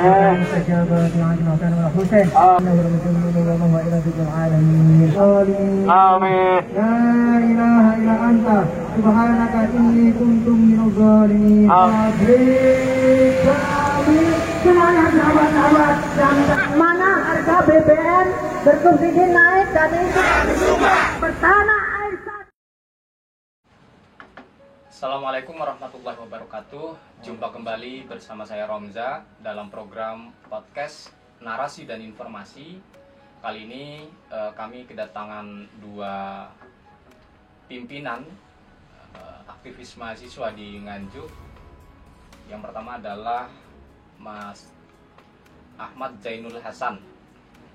استجاب دعاءنا وكان حسين اللهم إلى ذكر العالمين آمين. لا إله إلا أنت سبحانك إني كنت من الظالمين semuanya sahabat-sahabat yang mana harga BBM bersubsidi naik dan itu bertanah air. Assalamualaikum warahmatullahi wabarakatuh. Jumpa kembali bersama saya Romza dalam program podcast Narasi dan Informasi. Kali ini kami kedatangan dua pimpinan aktivis mahasiswa di Nganjuk. Yang pertama adalah Mas Ahmad Zainul Hasan,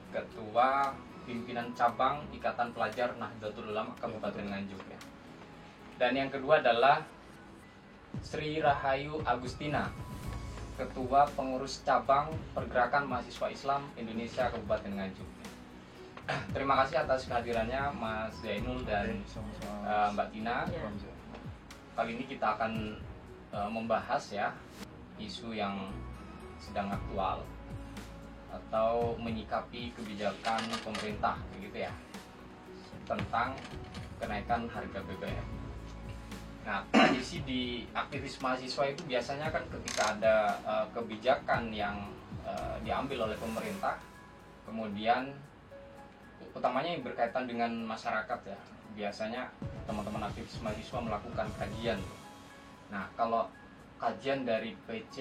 Ketua Pimpinan Cabang Ikatan Pelajar Nahdlatul Ulama Kabupaten Nganjuk ya. Dan yang kedua adalah Sri Rahayu Agustina, Ketua Pengurus Cabang Pergerakan Mahasiswa Islam Indonesia Kabupaten Nganjuk. Terima kasih atas kehadirannya Mas Zainul dan Mbak Tina. Kali ini kita akan membahas ya isu yang sedang aktual atau menyikapi kebijakan pemerintah begitu ya tentang kenaikan harga BBM. Nah, tradisi di aktivis mahasiswa itu biasanya kan ketika ada kebijakan yang diambil oleh pemerintah, kemudian utamanya yang berkaitan dengan masyarakat ya, biasanya teman-teman aktivis mahasiswa melakukan kajian. Nah, kalau kajian dari PC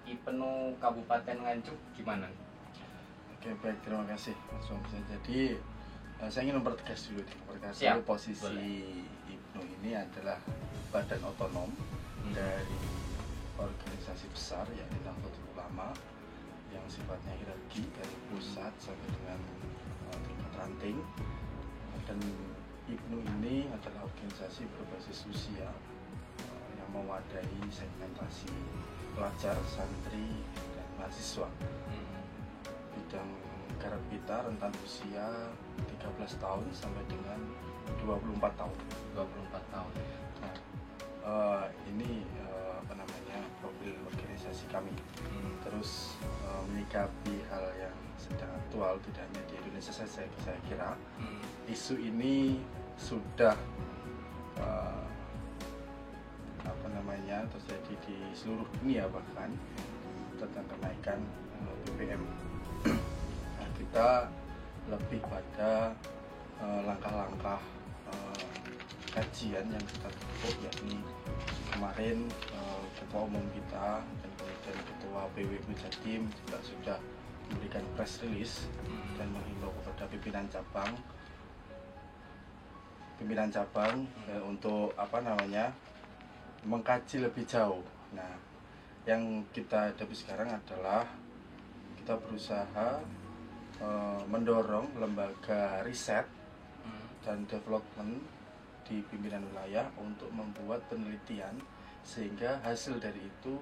IPNU Kabupaten Nganjuk gimana? Oke, baik, terima kasih Mas Omza. Jadi saya ingin mempertegas dulu posisi boleh. IPNU ini adalah badan otonom dari organisasi besar yakni Nahdlatul Ulama yang sifatnya hierarki dari pusat sampai dengan tingkat ranting. Dan IPNU ini adalah organisasi berbasis usia yang mewadahi segmentasi pelajar, santri, dan mahasiswa. Bidang garap kita rentan usia 13 tahun sampai dengan 24 tahun. 24 tahun. Nah, ini profil organisasi kami. Terus menyikapi hal yang sedang aktual tidak hanya di Indonesia saja, saya kira isu ini sudah terjadi di seluruh dunia bahkan tentang kenaikan BBM. Nah, kita lebih pada langkah-langkah kajian yang kita tempuh, yakni kemarin ketua umum kita dan kemudian ketua PWB Jatim juga sudah memberikan press release dan menghimbau kepada pimpinan cabang untuk mengkaji lebih jauh. Nah, yang kita hadapi sekarang adalah kita berusaha mendorong lembaga riset dan development di pimpinan wilayah untuk membuat penelitian sehingga hasil dari itu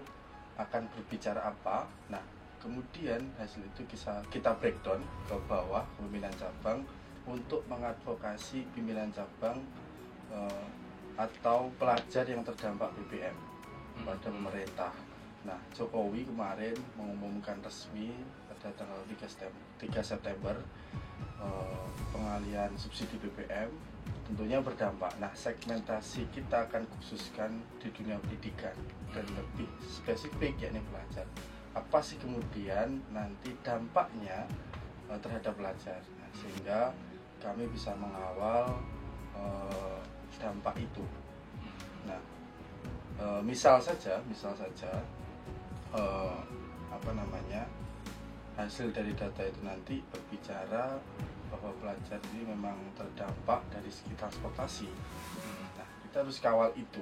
akan berbicara apa. Nah, kemudian hasil itu kita breakdown ke bawah pimpinan cabang untuk mengadvokasi pimpinan cabang atau pelajar yang terdampak BBM pada pemerintah. Nah, Jokowi kemarin mengumumkan resmi pada tanggal 3 September pengalihan subsidi BBM tentunya berdampak. Nah, segmentasi kita akan khususkan di dunia pendidikan dan lebih spesifik yakni pelajar. Apa sih kemudian nanti dampaknya terhadap pelajar? Nah, sehingga kami bisa mengawal dampak itu. Nah, misal saja hasil dari data itu nanti berbicara bahwa pelajar ini memang terdampak dari segi transportasi. Nah, kita harus kawal itu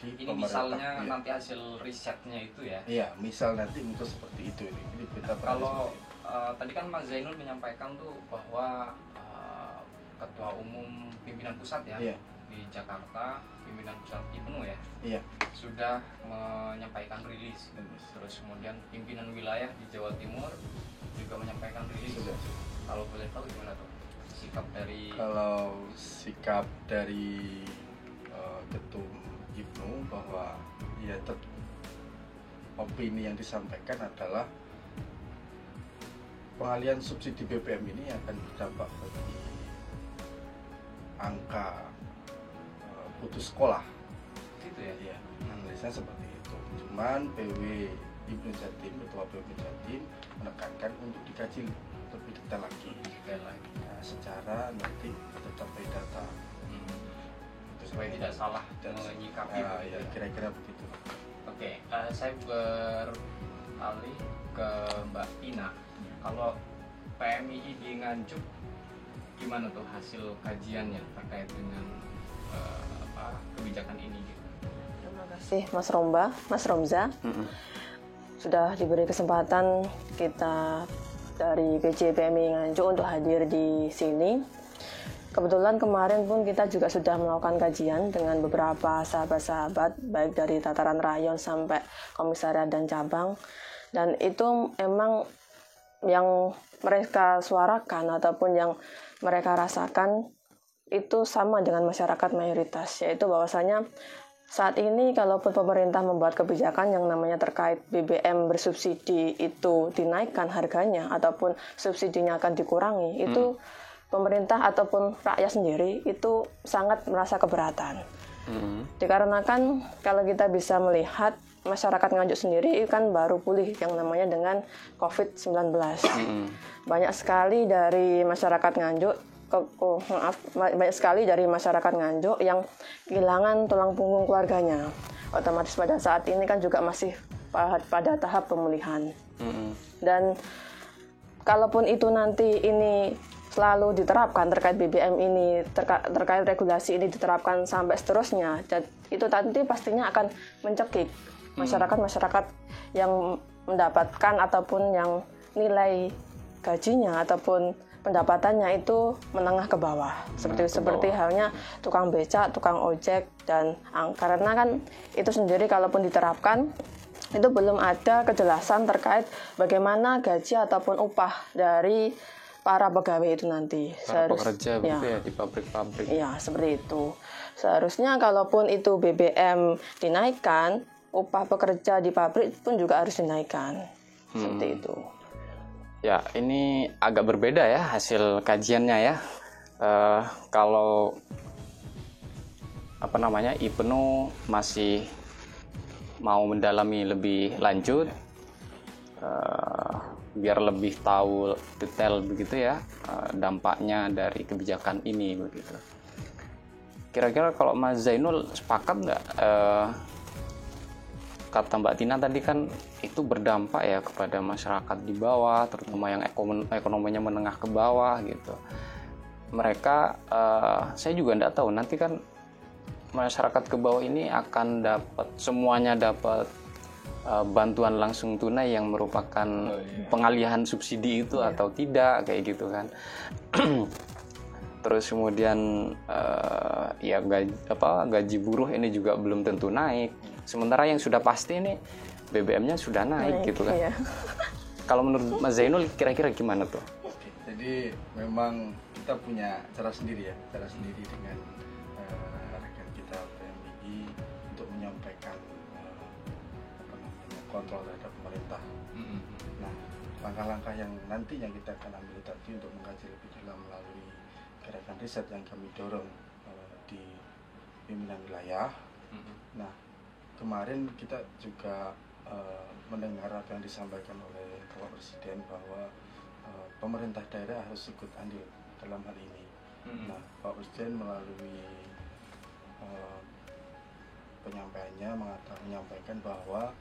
di ini misalnya ya. Nanti hasil risetnya itu ya? Iya, misal nanti untuk seperti itu. Ini kita kalau tadi kan Mas Zainul menyampaikan tuh bahwa Ketua Umum Pimpinan Pusat ya, di Jakarta, Pimpinan Pusat IPNU ya, sudah menyampaikan rilis. Terus kemudian pimpinan wilayah di Jawa Timur juga menyampaikan rilis. Kalau boleh tahu gimana tuh sikap dari Ketum IPNU bahwa opini yang disampaikan adalah pengalihan subsidi BBM ini akan berdampak bagi angka putus sekolah. Gitu ya? Ya, analisanya seperti itu. Cuman PW Ibnu Jatim, Ketua PW Jatim menekankan untuk dikaji lebih detail lagi. Nah, secara nanti tetap by data. Supaya tidak salah menyikapi. Ya, kira-kira begitu. Oke, saya beralih ke Mbak Ina. Kalau PMII di Nganjuk, gimana tuh hasil kajiannya terkait dengan kebijakan ini? Gitu? Terima kasih Mas Romza. Sudah diberi kesempatan kita dari PJ PMII Nganjuk untuk hadir di sini. Kebetulan kemarin pun kita juga sudah melakukan kajian dengan beberapa sahabat-sahabat, baik dari tataran rayon sampai komisariat dan cabang. Dan itu emang yang mereka suarakan ataupun yang mereka rasakan itu sama dengan masyarakat mayoritas, yaitu bahwasanya saat ini kalaupun pemerintah membuat kebijakan yang namanya terkait BBM bersubsidi itu dinaikkan harganya ataupun subsidinya akan dikurangi, itu pemerintah ataupun rakyat sendiri itu sangat merasa keberatan. Dikarenakan kalau kita bisa melihat masyarakat Nganjuk sendiri kan baru pulih yang namanya dengan COVID-19. Banyak sekali dari masyarakat Nganjuk, banyak sekali dari masyarakat Nganjuk yang kehilangan tulang punggung keluarganya. Otomatis pada saat ini kan juga masih pada tahap pemulihan. Dan kalaupun itu nanti ini selalu diterapkan terkait BBM ini, terkait regulasi ini diterapkan sampai seterusnya, itu nanti pastinya akan mencekik masyarakat-masyarakat yang mendapatkan ataupun yang nilai gajinya ataupun pendapatannya itu menengah ke bawah. Seperti halnya tukang becak, tukang ojek, dan karena kan itu sendiri kalaupun diterapkan itu belum ada kejelasan terkait bagaimana gaji ataupun upah dari para pegawai itu nanti. Para pekerja begitu ya di pabrik-pabrik. Iya, seperti itu. Seharusnya kalaupun itu BBM dinaikkan, upah pekerja di pabrik pun juga harus dinaikkan. Seperti itu. Ya, ini agak berbeda ya hasil kajiannya ya. Kalau Ibnu masih mau mendalami lebih lanjut, biar lebih tahu detail begitu ya dampaknya dari kebijakan ini begitu. Kira-kira kalau Mas Zainul sepakat nggak kata Mbak Tina tadi kan itu berdampak ya kepada masyarakat di bawah, terutama yang ekonominya menengah ke bawah gitu. Mereka, saya juga nggak tahu nanti kan masyarakat ke bawah ini akan semuanya dapat bantuan langsung tunai yang merupakan pengalihan subsidi itu atau tidak kayak gitu kan. Terus kemudian gaji buruh ini juga belum tentu naik. Sementara yang sudah pasti ini BBM-nya sudah naik gitu kan. Iya. Kalau menurut Mas Zainul kira-kira gimana tuh? Oke, jadi memang kita punya cara sendiri dengan rekan kita PMII untuk menyampaikan kontrol terhadap pemerintah. Nah, langkah-langkah yang nantinya kita akan ambil tadi untuk mengkaji lebih dalam melalui gerakan riset yang kami dorong di pimpinan wilayah. Nah, kemarin kita juga mendengar apa yang disampaikan oleh Bapak Presiden bahwa pemerintah daerah harus ikut andil dalam hal ini. Nah, Pak Presiden melalui penyampaiannya menyampaikan bahwa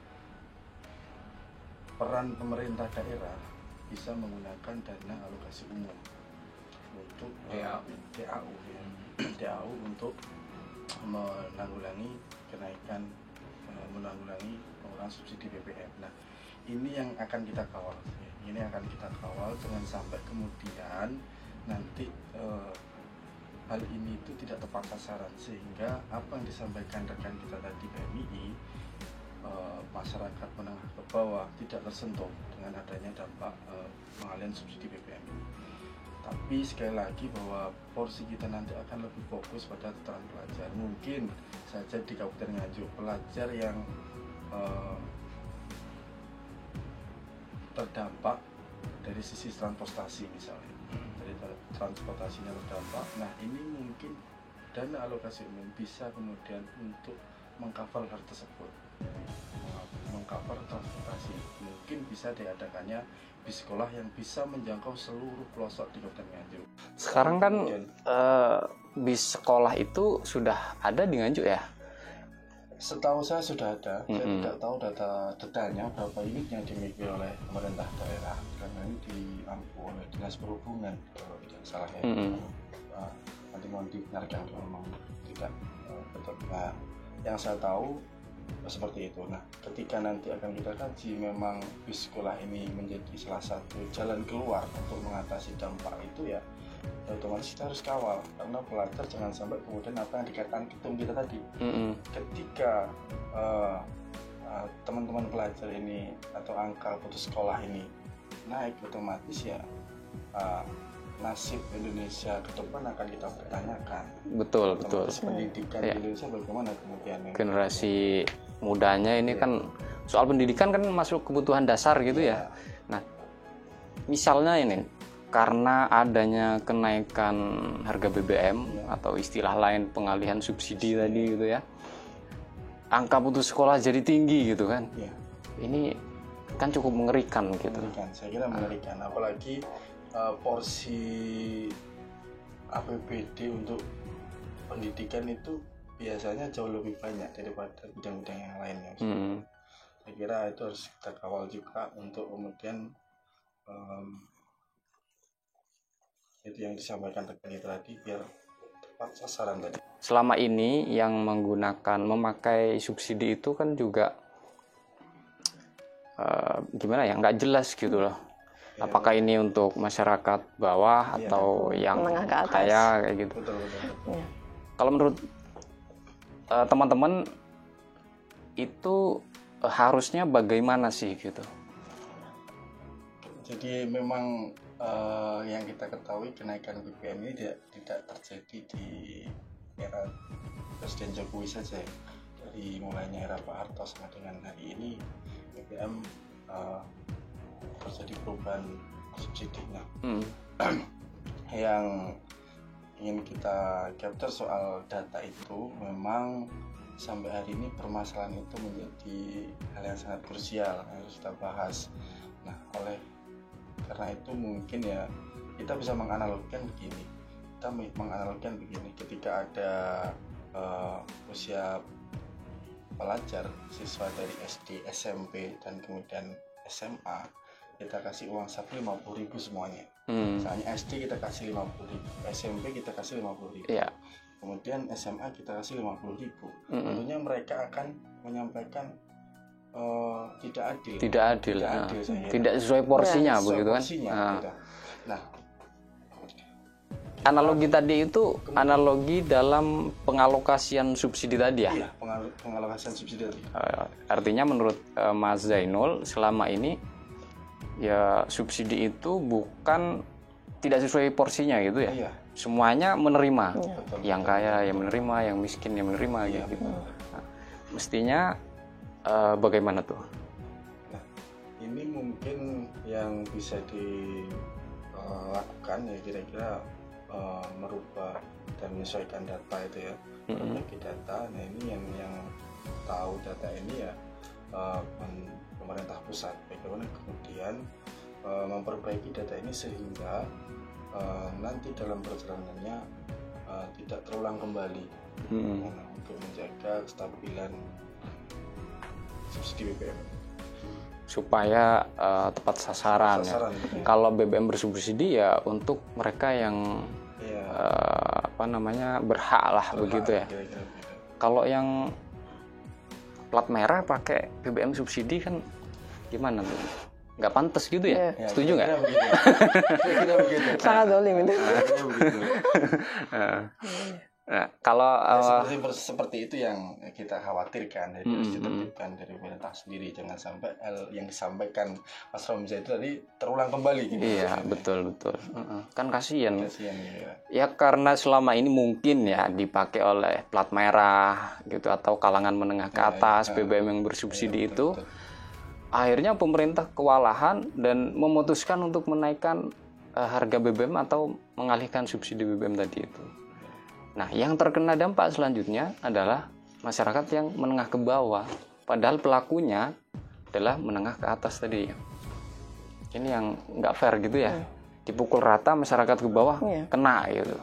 peran pemerintah daerah bisa menggunakan dana alokasi umum untuk DAU untuk menanggulangi kenaikan menanggulangi pengurangan subsidi BBM. Nah, ini yang akan kita kawal. Ini akan kita kawal jangan sampai kemudian nanti hal ini itu tidak tepat sasaran sehingga apa yang disampaikan rekan kita tadi PMII masyarakat menengah ke bawah tidak tersentuh dengan adanya dampak pengalihan subsidi BBM ini. Tapi sekali lagi bahwa porsi kita nanti akan lebih fokus pada tataran pelajar. Mungkin saja di Kabupaten Nganjuk pelajar yang terdampak dari sisi transportasi misalnya, dari transportasinya terdampak. Nah ini mungkin dana alokasi umum bisa kemudian untuk mengcover hal tersebut, mengcover transportasi. Mungkin bisa diadakannya bis sekolah yang bisa menjangkau seluruh pelosok di Kabupaten Nganjuk. Sekarang kan bis sekolah itu sudah ada di Nganjuk ya? Setahu saya sudah ada. Saya tidak tahu detailnya berapa unit yang dimiliki oleh pemerintah daerah, karena ini diampu oleh Dinas Perhubungan kalau tidak salah ya. Nanti mohon dibenarkan kalau memang tidak betul. Nah, yang saya tahu seperti itu. Nah, ketika nanti akan kita kaji, memang bis sekolah ini menjadi salah satu jalan keluar untuk mengatasi dampak itu ya otomatis kita harus kawal, karena pelajar jangan sampai kemudian apa yang dikatakan ketum kita tadi, ketika teman-teman pelajar ini atau angka putus sekolah ini naik, otomatis ya nasib Indonesia ke depan akan kita pertanyakan. Betul. Pendidikan di Indonesia bagaimana kemudian generasi mudanya ini kan soal pendidikan kan masuk kebutuhan dasar gitu ya. Nah, misalnya ini karena adanya kenaikan harga BBM atau istilah lain pengalihan subsidi tadi gitu ya, angka putus sekolah jadi tinggi gitu kan. Ini kan cukup mengerikan gitu. Saya kira mengerikan, apalagi porsi APBD untuk pendidikan itu biasanya jauh lebih banyak daripada bidang-bidang yang lainnya. Saya kira itu harus kita kawal juga untuk kemudian itu yang disampaikan rekan tadi biar tepat sasaran tadi. Selama ini yang memakai subsidi itu kan juga gimana ya, nggak jelas gitu loh. Apakah ini untuk masyarakat bawah atau yang kaya kayak gitu. Betul. Kalau menurut teman-teman itu harusnya bagaimana sih gitu? Jadi memang yang kita ketahui kenaikan BBM ini tidak terjadi di era Presiden Jokowi saja. Dari mulainya era Pak Harto sampai dengan hari ini BBM terjadi perubahan subsidinya. Yang ingin kita capture soal data itu, memang sampai hari ini permasalahan itu menjadi hal yang sangat krusial yang harus kita bahas. Nah, karena itu mungkin ya kita bisa menganalogikan begini. Ketika ada usia pelajar, siswa dari SD, SMP, dan kemudian SMA, kita kasih uang saku 50.000 semuanya. Misalnya SD kita kasih 50.000, SMP kita kasih 50.000. Kemudian SMA kita kasih 50.000. Tentunya mereka akan menyampaikan tidak adil, tidak sesuai porsinya, begitu kan? Nah, analogi tadi itu analogi dalam pengalokasian subsidi tadi ya? Iya, pengalokasian subsidi tadi. Artinya menurut Mas Zainul selama ini ya subsidi itu bukan tidak sesuai porsinya gitu ya? Iya. Semuanya menerima, yang betul. kaya yang menerima, yang miskin yang menerima gitu. Nah, mestinya bagaimana tuh? Nah, ini mungkin yang bisa dilakukan ya kira-kira merubah dan menyesuaikan data itu ya, bagi data. Nah ini yang tahu data ini ya pemerintah pusat. Bagaimana kemudian memperbaiki data ini sehingga nanti dalam perjalanannya tidak terulang kembali, untuk menjaga kestabilan subsidi BBM supaya tepat sasaran ya. Kalau BBM bersubsidi ya untuk mereka yang berhak lah begitu ya. Kira-kira. Kalau yang plat merah pakai BBM subsidi kan gimana tuh? Nggak pantas gitu ya? Setuju nggak? Kira-kira begitu. Sangat dolim itu. Nah, kalau seperti itu yang kita khawatirkan, dari harus ditertibkan dari pemerintah sendiri, jangan sampai yang disampaikan Mas Romza itu tadi terulang kembali gitu. Iya, betul. Kan kasihan. Ya. Ya karena selama ini mungkin ya dipakai oleh plat merah gitu atau kalangan menengah ke atas BBM yang bersubsidi itu. Betul. akhirnya pemerintah kewalahan dan memutuskan untuk menaikkan harga BBM atau mengalihkan subsidi BBM tadi itu. Nah, yang terkena dampak selanjutnya adalah masyarakat yang menengah ke bawah, padahal pelakunya adalah menengah ke atas tadi. Ini yang nggak fair gitu ya. Dipukul rata masyarakat ke bawah kena gitu.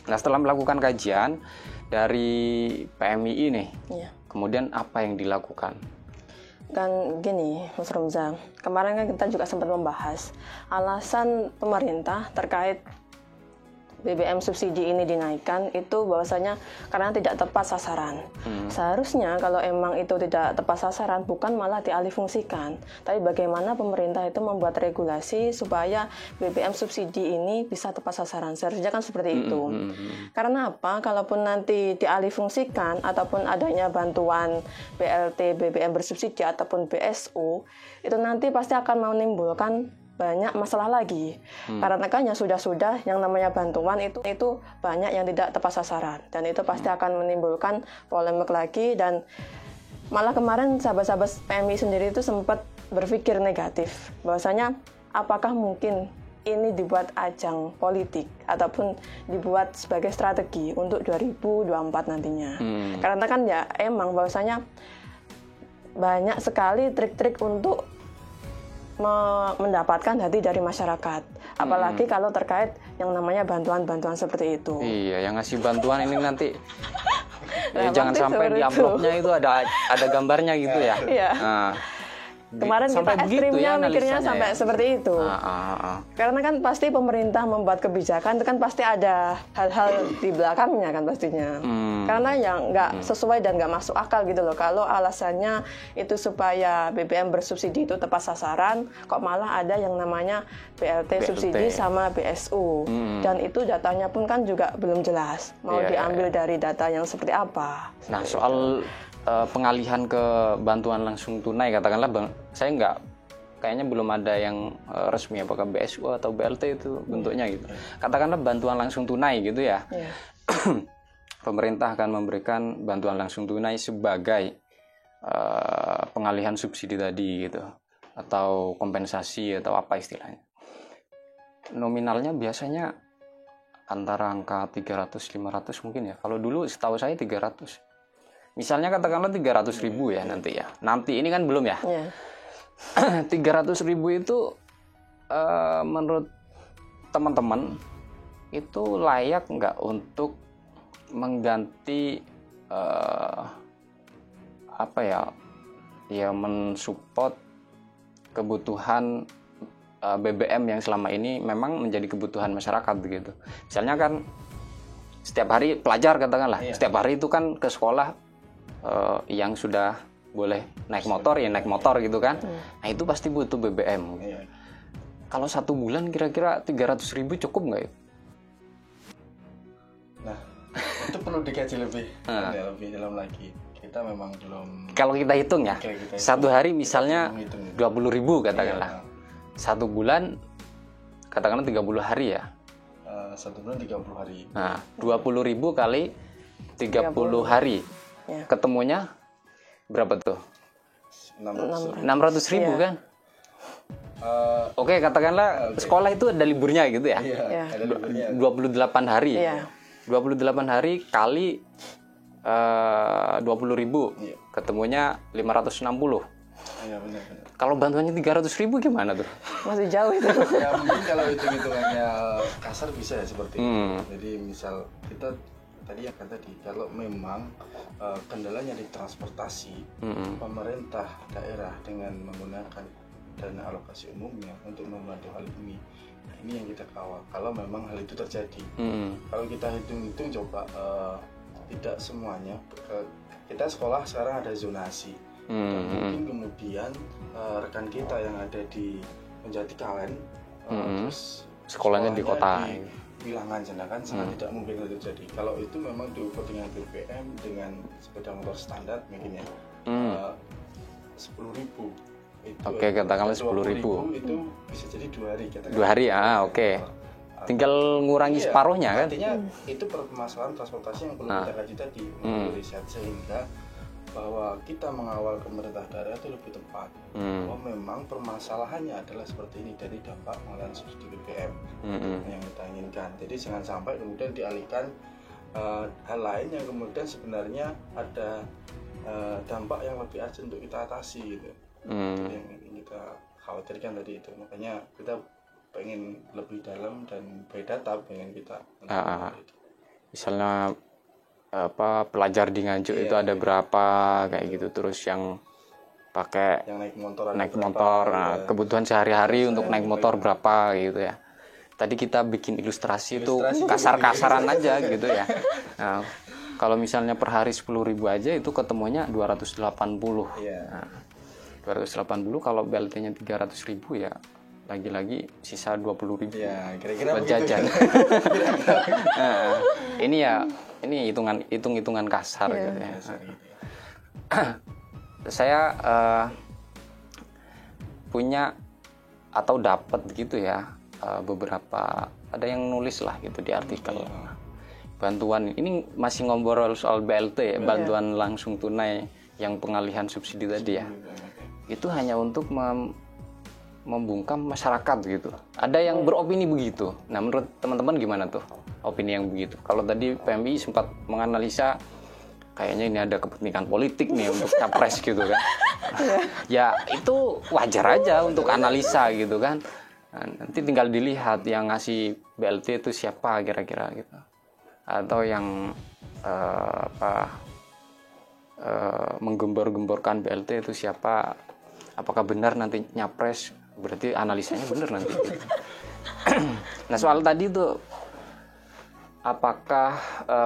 Nah, setelah melakukan kajian dari PMII nih, kemudian apa yang dilakukan? Kan gini, Mas Romza, kemarin kan kita juga sempat membahas alasan pemerintah terkait BBM subsidi ini dinaikkan itu bahwasanya karena tidak tepat sasaran. Seharusnya kalau emang itu tidak tepat sasaran bukan malah dialihfungsikan, tapi bagaimana pemerintah itu membuat regulasi supaya BBM subsidi ini bisa tepat sasaran. Seharusnya kan seperti itu. Karena apa? Kalaupun nanti dialihfungsikan ataupun adanya bantuan BLT BBM bersubsidi ataupun BSU, itu nanti pasti akan menimbulkan banyak masalah lagi. Karena kan yang sudah yang namanya bantuan itu banyak yang tidak tepat sasaran dan itu pasti akan menimbulkan polemik lagi. Dan malah kemarin sahabat-sahabat PMI sendiri itu sempat berpikir negatif bahwasanya apakah mungkin ini dibuat ajang politik ataupun dibuat sebagai strategi untuk 2024 nantinya. Karena kan ya emang bahwasanya banyak sekali trik-trik untuk mendapatkan hati dari masyarakat, apalagi kalau terkait yang namanya bantuan-bantuan seperti itu. Iya, yang ngasih bantuan ini nanti jangan sampai di amplopnya itu ada gambarnya gitu ya. Iya. Nah, kemarin kita ekstrimnya mikirnya sampai seperti itu. Karena kan pasti pemerintah membuat kebijakan itu kan pasti ada hal-hal di belakangnya kan pastinya. Karena yang nggak sesuai dan nggak masuk akal gitu loh. Kalau alasannya itu supaya BBM bersubsidi itu tepat sasaran, kok malah ada yang namanya BLT subsidi sama BSU. Dan itu datanya pun kan juga belum jelas. Mau diambil dari data yang seperti apa. Nah, soal pengalihan ke bantuan langsung tunai, katakanlah saya kayaknya belum ada yang resmi apakah BSU atau BLT itu bentuknya gitu. Katakanlah bantuan langsung tunai gitu ya. Pemerintah akan memberikan bantuan langsung tunai sebagai pengalihan subsidi tadi gitu, atau kompensasi atau apa istilahnya. Nominalnya biasanya antara angka 300-500 mungkin ya. Kalau dulu setahu saya 300. Misalnya katakanlah 300.000 ya nanti ya. Nanti ini kan belum ya. 300.000 itu menurut teman-teman itu layak nggak untuk mengganti mensupport kebutuhan BBM yang selama ini memang menjadi kebutuhan masyarakat begitu. Misalnya kan setiap hari pelajar katakanlah, setiap hari itu kan ke sekolah. Yang sudah boleh naik motor ya naik motor gitu kan. Nah itu pasti butuh BBM. Kalau 1 bulan kira-kira 300.000 cukup nggak ya? Nah itu perlu dikaji lebih dalam lagi. Kita memang belum. Kalau kita hitung ya, satu hari misalnya 20.000 katakanlah. 1 bulan katakanlah 30 hari ya. 1 bulan 30 hari. Nah 20.000 kali 30 hari. Ketemunya berapa tuh? 600.000 kan? Oke, katakanlah sekolah itu ada liburnya gitu ya. Ada liburnya. 28 hari. 28 hari kali 20.000. Ketemunya 560. Iya benar. Kalau bantuannya 300.000 gimana tuh? Masih jauh itu. Ya mungkin kalau hitung-hitungannya kasar bisa ya seperti itu. Jadi misal kita tadi yang kata kalau memang kendalanya di transportasi, pemerintah daerah dengan menggunakan dana alokasi umumnya untuk membantu hal ini. Nah, ini yang kita kawal. Kalau memang hal itu terjadi, kalau kita hitung-hitung coba tidak semuanya. Kita sekolah sekarang ada zonasi. Dan mungkin kemudian rekan kita yang ada di Penjati terus sekolahnya di kota. Bilangan sedangkan sangat tidak mungkin itu terjadi. Kalau itu memang diukur dengan BBM dengan sepeda motor standar mungkin ya 10.000 itu. Oke, katakanlah 10.000 itu bisa jadi 2 hari katakan. 2 hari oke. Tinggal ngurangi separuhnya kan. Artinya itu permasalahan transportasi yang perlu kita kaji tadi untuk riset sehingga bahwa kita mengawal pemerintah daerah itu lebih tepat. Bahwa memang permasalahannya adalah seperti ini dari dampak pengalihan subsidi BBM yang kita inginkan. Jadi jangan sampai kemudian dialihkan hal lain yang kemudian sebenarnya ada dampak yang lebih urgent untuk kita atasi gitu. Yang ingin kita khawatirkan tadi itu. Makanya kita pengen lebih dalam dan beda tahap pengen kita. Misalnya pelajar di Nganjuk itu ada berapa kayak gitu, terus yang pakai yang naik motor, kebutuhan sehari-hari untuk naik motor berapa gitu ya. Tadi kita bikin ilustrasi itu kasar-kasaran aja gitu ya. Nah, kalau misalnya per hari 10.000 aja itu ketemunya 280. Nah, 280 kalau BLT-nya 300.000 ya lagi-lagi sisa 20.000 buat jajan. Ini hitung-hitungan kasar gitu ya. Saya punya atau dapat gitu ya beberapa, ada yang nulis lah gitu di artikel bantuan ini, masih ngobrol soal BLT ya, bantuan langsung tunai yang pengalihan subsidi tadi ya. Itu hanya untuk membungkam masyarakat gitu. Ada yang beropini begitu. Nah, menurut teman-teman gimana tuh opini yang begitu? Kalau tadi PMI sempat menganalisa kayaknya ini ada kepentingan politik nih untuk capres gitu kan. Ya itu wajar aja untuk analisa gitu kan. Nah, nanti tinggal dilihat yang ngasih BLT itu siapa kira-kira gitu. Atau yang menggembor-gemborkan BLT itu siapa? Apakah benar nanti nyapres? Berarti analisanya benar nanti. Nah, soal tadi tuh, apakah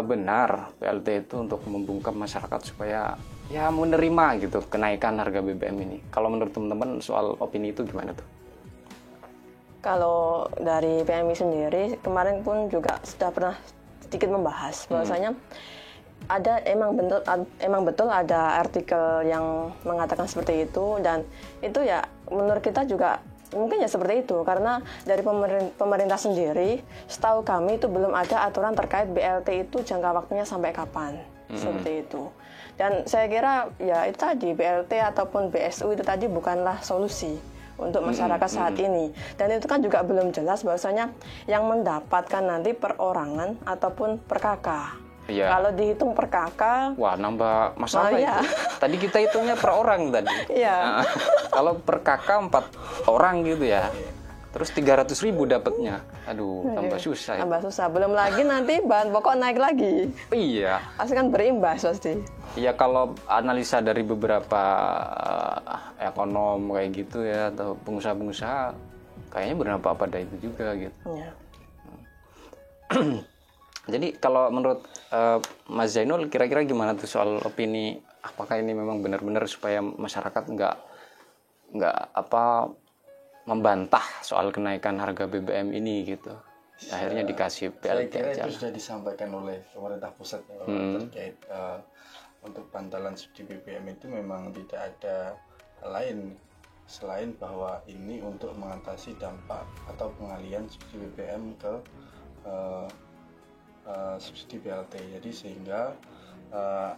benar BLT itu untuk membungkam masyarakat supaya ya menerima gitu kenaikan harga BBM ini? Kalau menurut teman-teman soal opini itu gimana tuh? Kalau dari PMI sendiri kemarin pun juga sudah pernah sedikit membahas bahwasanya ada emang betul ada artikel yang mengatakan seperti itu, dan itu ya menurut kita juga mungkin ya seperti itu, karena dari pemerintah sendiri setahu kami itu belum ada aturan terkait BLT itu jangka waktunya sampai kapan, seperti itu. Dan saya kira ya itu tadi BLT ataupun BSU itu tadi bukanlah solusi untuk masyarakat saat ini, dan itu kan juga belum jelas bahwasanya yang mendapatkan nanti perorangan ataupun per kakak. Ya. Kalau dihitung per kakak, wah nambah masalah itu. Ya. Tadi kita hitungnya per orang tadi. Iya. Kalau per kakak 4 orang gitu ya, terus 300.000 dapatnya. Aduh, tambah susah. Tambah susah. Belum lagi nanti bahan pokok naik lagi. Iya. Pasti kan berimbas pasti. Iya, kalau analisa dari beberapa ekonom kayak gitu ya, atau pengusaha-pengusaha, kayaknya berdampak pada itu juga gitu. Iya. Jadi kalau menurut Mas Zainul kira-kira gimana tuh soal opini, apakah ini memang benar-benar supaya masyarakat nggak membantah soal kenaikan harga BBM ini gitu, akhirnya dikasih BLT aja. Saya kira itu sudah disampaikan oleh pemerintah pusat ya, terkait untuk bantalan subsidi BBM itu memang tidak ada hal lain selain bahwa ini untuk mengatasi dampak atau pengalihan subsidi BBM ke subsidi BLT. Jadi sehingga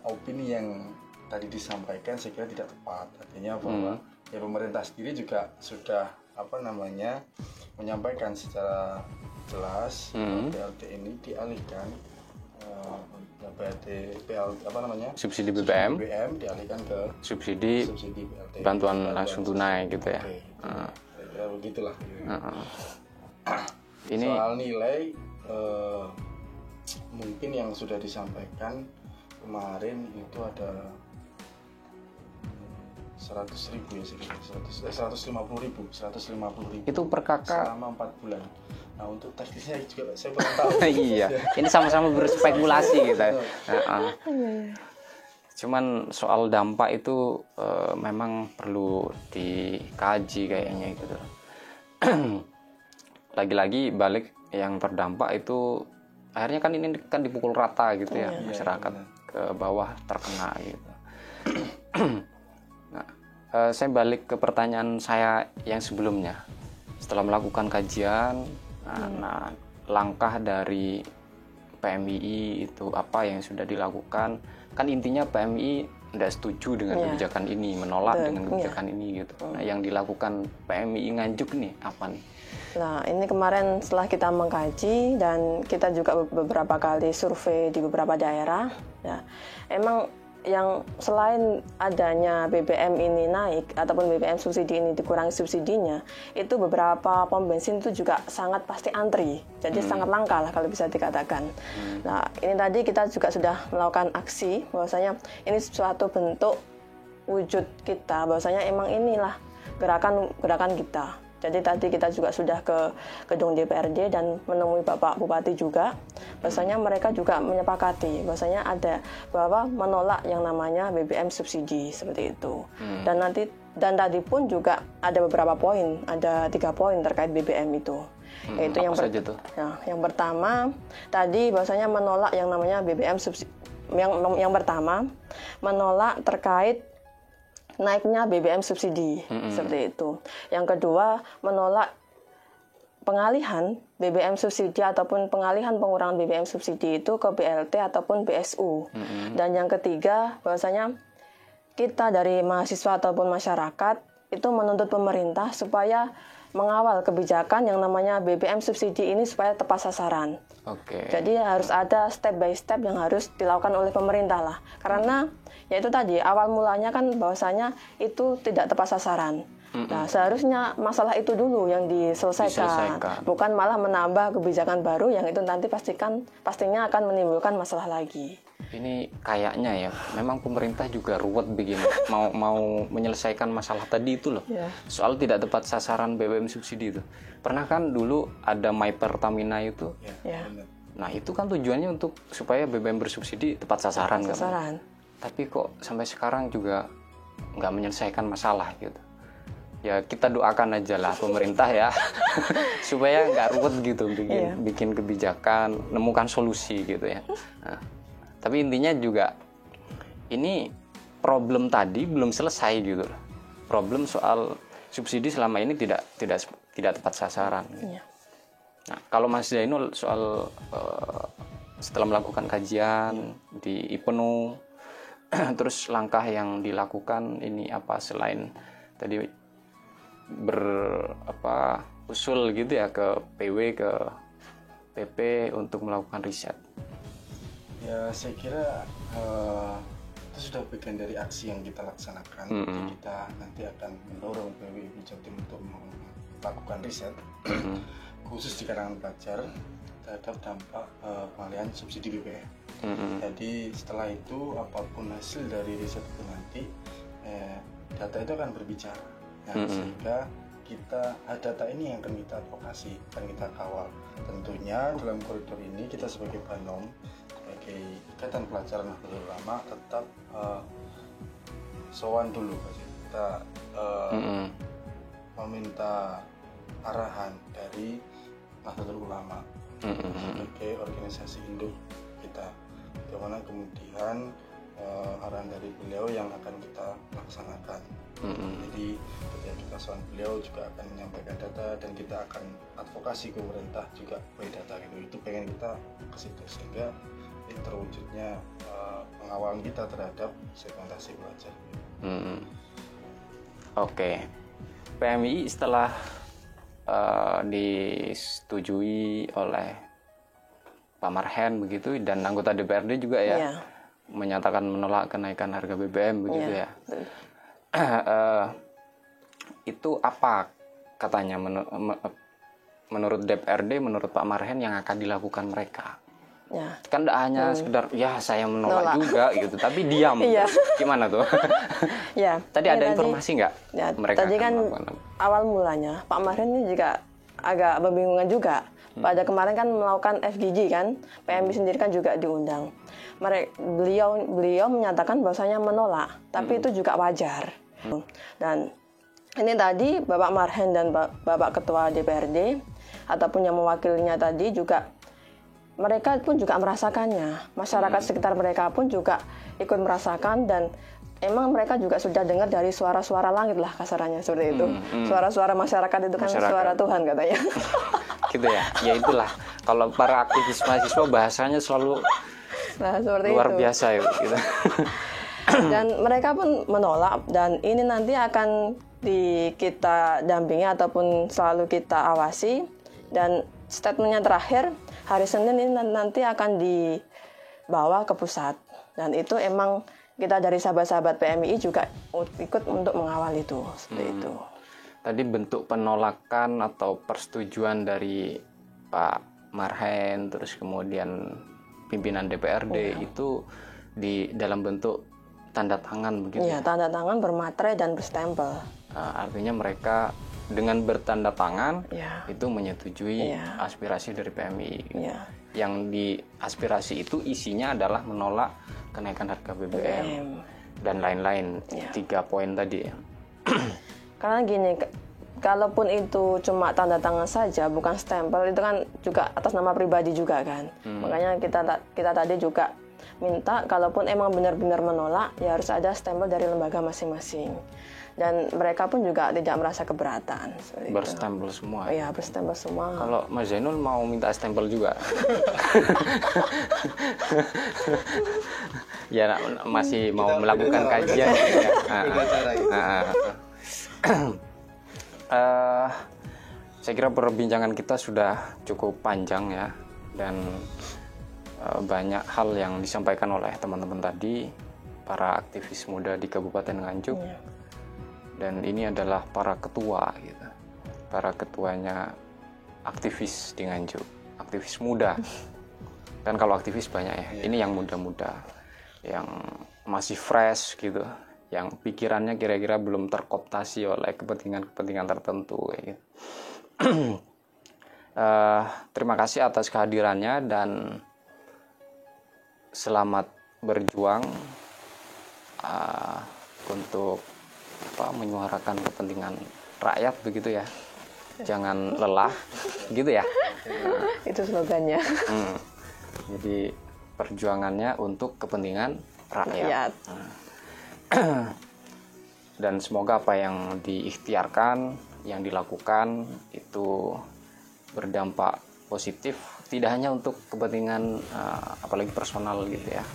opini yang tadi disampaikan saya kira tidak tepat. Artinya bahwa ya pemerintah sendiri juga sudah menyampaikan secara jelas BLT ini dialihkan subsidi BBM dialihkan ke subsidi BLT, bantuan langsung tunai gitu ya. Saya kira begitulah. Ini soal nilai mungkin yang sudah disampaikan kemarin itu ada 100.000 ya, 150.000 itu per kakak selama 4 bulan. Nah, untuk teknisnya juga saya belum tahu. Iya, ini sama-sama berspekulasi kita. Cuman soal dampak itu memang perlu dikaji kayaknya gitu. Lagi-lagi balik yang terdampak itu akhirnya kan ini kan dipukul rata gitu ya, masyarakat ke bawah terkena gitu. Nah, saya balik ke pertanyaan saya yang sebelumnya. Setelah melakukan kajian, nah langkah dari PMII itu apa yang sudah dilakukan? Kan intinya PMII tidak setuju dengan kebijakan ini, menolak dengan kebijakan ini gitu. Nah, yang dilakukan PMI Nganjuk nih apa nih? Nah, ini kemarin setelah kita mengkaji dan kita juga beberapa kali survei di beberapa daerah, ya, emang yang selain adanya BBM ini naik ataupun BBM subsidi ini dikurangi subsidinya, itu beberapa pom bensin itu juga sangat pasti antri. Jadi sangat langka lah kalau bisa dikatakan. Nah, ini tadi kita juga sudah melakukan aksi bahwasanya ini suatu bentuk wujud kita bahwasanya emang inilah gerakan kita. Jadi tadi kita juga sudah ke gedung DPRD dan menemui Bapak Bupati juga. Bahwasanya mereka juga menyepakati bahwasanya ada bahwa menolak yang namanya BBM subsidi seperti itu. Dan tadi pun juga ada beberapa poin, ada 3 poin terkait BBM itu. Yaitu yang pertama tadi bahwasanya menolak yang namanya BBM subsidi. Yang pertama menolak terkait naiknya BBM subsidi seperti itu. Yang kedua, menolak pengalihan BBM subsidi ataupun pengalihan pengurangan BBM subsidi itu ke BLT ataupun BSU. Dan yang ketiga, bahwasanya kita dari mahasiswa ataupun masyarakat itu menuntut pemerintah supaya mengawal kebijakan yang namanya BBM subsidi ini supaya tepat sasaran. Jadi harus ada step by step yang harus dilakukan oleh pemerintah lah. Karena ya itu tadi awal mulanya kan bahwasanya itu tidak tepat sasaran. Nah, seharusnya masalah itu dulu yang diselesaikan. Bukan malah menambah kebijakan baru yang itu nanti pastinya akan menimbulkan masalah lagi. Ini kayaknya ya, memang pemerintah juga ruwet begini, mau menyelesaikan masalah tadi itu loh. Soal tidak tepat sasaran BBM subsidi itu. Pernah kan dulu ada My Pertamina itu? Nah, itu kan tujuannya untuk supaya BBM bersubsidi tepat sasaran. Kan? Tapi kok sampai sekarang juga nggak menyelesaikan masalah gitu. Ya kita doakan aja lah pemerintah ya supaya nggak ruwet gitu bikin kebijakan, nemukan solusi gitu ya. Nah, tapi intinya juga ini problem tadi belum selesai gitu. Problem soal subsidi selama ini tidak tepat sasaran. Gitu. Nah, kalau Mas Zainul soal setelah melakukan kajian di IPNU, terus langkah yang dilakukan ini apa selain tadi usul gitu ya ke PW ke PP untuk melakukan riset? Ya saya kira itu sudah bagian dari aksi yang kita laksanakan. Jadi kita nanti akan mendorong PW Jatim untuk melakukan riset khusus di kalangan pelajar terhadap dampak pengalihan subsidi BBM. Jadi setelah itu apapun hasil dari riset itu nanti data itu akan berbicara. Nah, sehingga data ini yang akan kita advokasi, akan kita kawal. Tentunya dalam koridor ini kita sebagai Banom, sebagai Ikatan Pelajar Nahdlatul Ulama tetap sowan dulu. Kita meminta arahan dari Nahdlatul Ulama sebagai organisasi induk kita, bagaimana kemudian arahan dari beliau yang akan kita laksanakan. Jadi ketika kita soal beliau juga akan menyampaikan data dan kita akan advokasi ke pemerintah juga by data gitu. Itu pengen kita ke situ sehingga ini terwujudnya pengawalan kita terhadap segmentasi pelajar. Oke. PMI setelah disetujui oleh Pak Marhen begitu dan anggota DPRD juga ya menyatakan menolak kenaikan harga BBM begitu ya. Itu apa katanya menurut DPRD, menurut Pak Marhen yang akan dilakukan mereka? Kan tidak hanya sekedar ya saya menolak juga gitu, tapi diam. Gimana tuh? Tadi ada informasi nggak? Mereka tadi kan awal mulanya Pak Marhen ini juga agak membingungkan juga. Pada kemarin kan melakukan FGD kan, PMI sendiri kan juga diundang. Beliau menyatakan bahwasanya menolak, tapi itu juga wajar. Dan ini tadi Bapak Marhen dan Bapak Ketua DPRD ataupun yang mewakilinya tadi juga mereka pun juga merasakannya. Masyarakat sekitar mereka pun juga ikut merasakan dan emang mereka juga sudah dengar dari suara-suara langit lah kasarannya seperti itu. Suara-suara masyarakat itu kan suara Tuhan katanya. Gitu ya. Ya itulah. Kalau para aktivis mahasiswa bahasanya selalu luar biasa ya gitu. Dan mereka pun menolak, dan ini nanti akan kita dampingi ataupun selalu kita awasi. Dan statementnya terakhir, hari Senin ini nanti akan dibawa ke pusat. Dan itu emang kita dari sahabat-sahabat PMI juga ikut untuk mengawal itu, seperti itu. Tadi bentuk penolakan atau persetujuan dari Pak Marhen, terus kemudian pimpinan DPRD itu di dalam bentuk tanda tangan begitu. Iya, tanda tangan bermaterai dan berstempel. Artinya mereka dengan bertanda tangan itu menyetujui Iya. aspirasi dari PMI. Iya. Yang di aspirasi itu isinya adalah menolak kenaikan harga BBM dan lain-lain. 3 poin tadi ya. Karena gini, kalaupun itu cuma tanda tangan saja, bukan stempel, itu kan juga atas nama pribadi juga kan. Makanya kita tadi juga minta, kalaupun emang benar-benar menolak, ya harus ada stempel dari lembaga masing-masing. Dan mereka pun juga tidak merasa keberatan. Berstempel semua. Iya, berstempel semua. Kalau Mas Zainul mau minta stempel juga? Ya, masih mau melakukan kajian. Saya kira perbincangan kita sudah cukup panjang ya, dan banyak hal yang disampaikan oleh teman-teman tadi, para aktivis muda di Kabupaten Nganjuk. Dan ini adalah para ketua gitu. Para ketuanya aktivis di Nganjuk, aktivis muda. Kan kalau aktivis banyak ya. Ini yang muda-muda, yang masih fresh gitu, yang pikirannya kira-kira belum terkooptasi oleh kepentingan-kepentingan tertentu kayak gitu. Terima kasih atas kehadirannya dan selamat berjuang untuk menyuarakan kepentingan rakyat begitu ya. Jangan lelah gitu ya. Itu slogannya. Jadi perjuangannya untuk kepentingan rakyat. Dan semoga apa yang diikhtiarkan, yang dilakukan itu berdampak positif, tidak hanya untuk kepentingan apalagi personal gitu ya,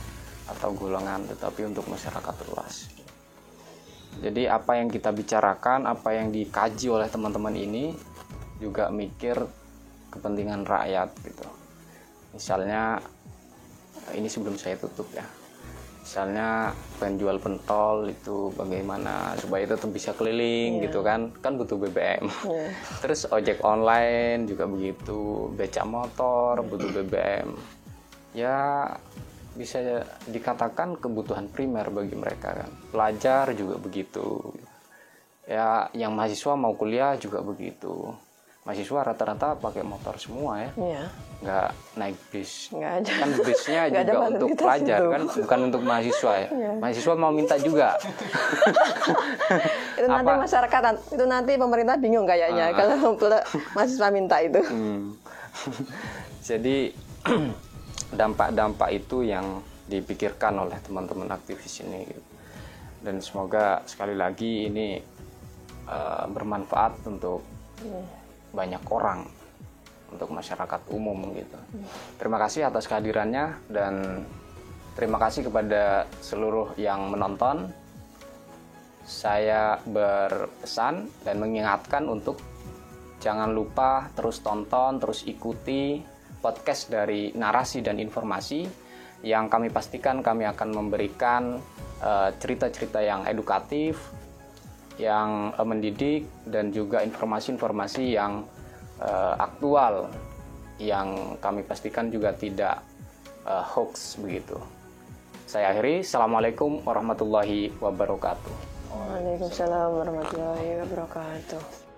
atau golongan, tetapi untuk masyarakat luas. Jadi apa yang kita bicarakan, apa yang dikaji oleh teman-teman ini juga mikir kepentingan rakyat gitu. Misalnya ini sebelum saya tutup ya. Misalnya penjual pentol itu bagaimana supaya itu bisa keliling gitu kan butuh BBM. Terus ojek online juga begitu, becak motor butuh BBM. Ya bisa dikatakan kebutuhan primer bagi mereka kan. Pelajar juga begitu. Ya yang mahasiswa mau kuliah juga begitu. Mahasiswa rata-rata pakai motor semua ya. Nggak naik bis. Nggak ada. Kan bisnya juga untuk pelajar kan, bukan untuk mahasiswa ya. Mahasiswa mau minta juga. Itu nanti masyarakat, itu nanti pemerintah bingung kayaknya kalau mahasiswa minta itu. Jadi dampak-dampak itu yang dipikirkan oleh teman-teman aktivis ini gitu. Dan semoga sekali lagi ini bermanfaat untuk banyak orang, untuk masyarakat umum gitu. Terima kasih atas kehadirannya dan terima kasih kepada seluruh yang menonton. Saya berpesan dan mengingatkan untuk jangan lupa terus tonton, terus ikuti podcast dari Narasi dan Informasi yang kami pastikan kami akan memberikan cerita-cerita yang edukatif, yang mendidik, dan juga informasi-informasi yang aktual, yang kami pastikan juga tidak hoax begitu. Saya akhiri. Assalamualaikum warahmatullahi wabarakatuh. Waalaikumsalam warahmatullahi wabarakatuh.